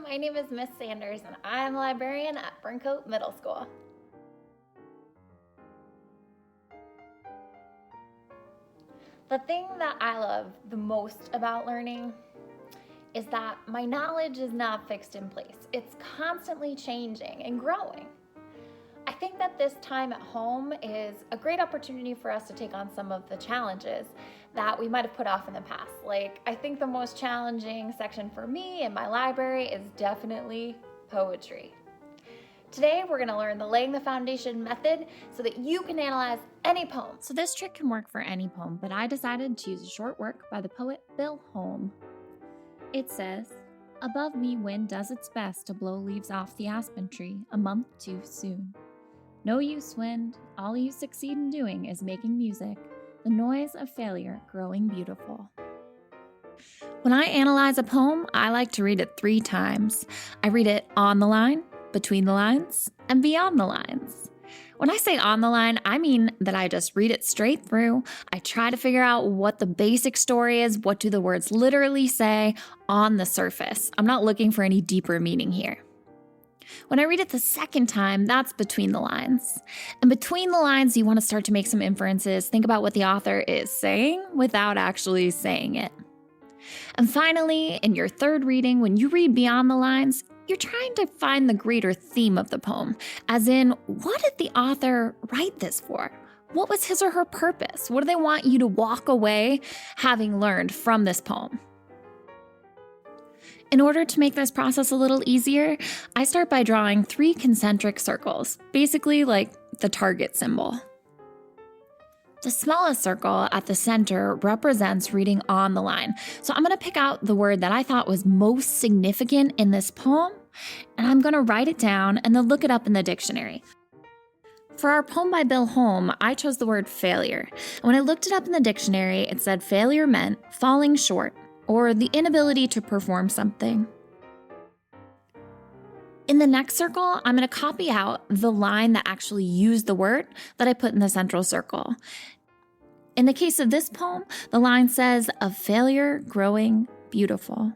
my name is Miss Sanders and I'm a librarian at Burncoat Middle School. The thing that I love the most about learning is that my knowledge is not fixed in place. It's constantly changing and growing. I think that this time at home is a great opportunity for us to take on some of the challenges that we might have put off in the past. Like, I think the most challenging section for me in my library is definitely poetry. Today, we're going to learn the laying the foundation method so that you can analyze any poem. So this trick can work for any poem, but I decided to use a short work by the poet Bill Holm. It says, "Above me wind does its best to blow leaves off the aspen tree a month too soon. No use, wind, all you succeed in doing is making music, the noise of failure growing beautiful." When I analyze a poem, I like to read it 3 times. I read it on the line, between the lines, and beyond the lines. When I say on the line, I mean that I just read it straight through. I try to figure out what the basic story is, what do the words literally say on the surface. I'm not looking for any deeper meaning here. When I read it the second time, that's between the lines. And between the lines, you want to start to make some inferences, think about what the author is saying without actually saying it. And finally, in your third reading, when you read beyond the lines, you're trying to find the greater theme of the poem, as in, what did the author write this for? What was his or her purpose? What do they want you to walk away having learned from this poem? In order to make this process a little easier, I start by drawing 3 concentric circles, basically like the target symbol. The smallest circle at the center represents reading on the line. So I'm going to pick out the word that I thought was most significant in this poem, and I'm going to write it down and then look it up in the dictionary. For our poem by Bill Holm, I chose the word failure. And when I looked it up in the dictionary, it said failure meant falling short or the inability to perform something. In the next circle, I'm going to copy out the line that actually used the word that I put in the central circle. In the case of this poem, the line says, "Of failure growing beautiful."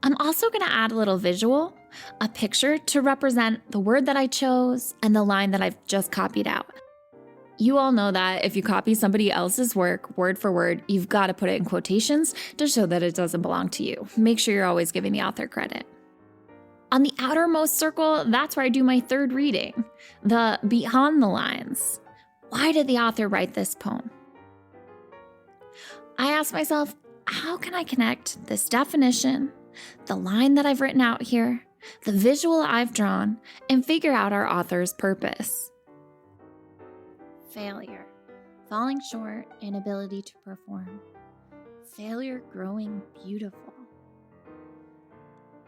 I'm also going to add a little visual, a picture to represent the word that I chose and the line that I've just copied out. You all know that if you copy somebody else's work word for word, you've got to put it in quotations to show that it doesn't belong to you. Make sure you're always giving the author credit. On the outermost circle, that's where I do my third reading, the beyond the lines. Why did the author write this poem? I ask myself, how can I connect this definition, the line that I've written out here, the visual I've drawn, and figure out our author's purpose? Failure, falling short, inability to perform. Failure growing beautiful.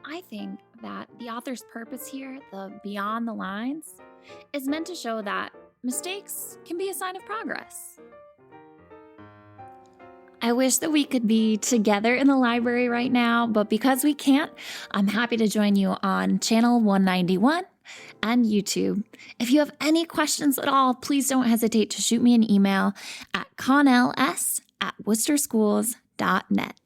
I think that the author's purpose here, the beyond the lines, is meant to show that mistakes can be a sign of progress. I wish that we could be together in the library right now, but because we can't, I'm happy to join you on channel 191 and YouTube. If you have any questions at all, please don't hesitate to shoot me an email at connells@worcesterschools.net.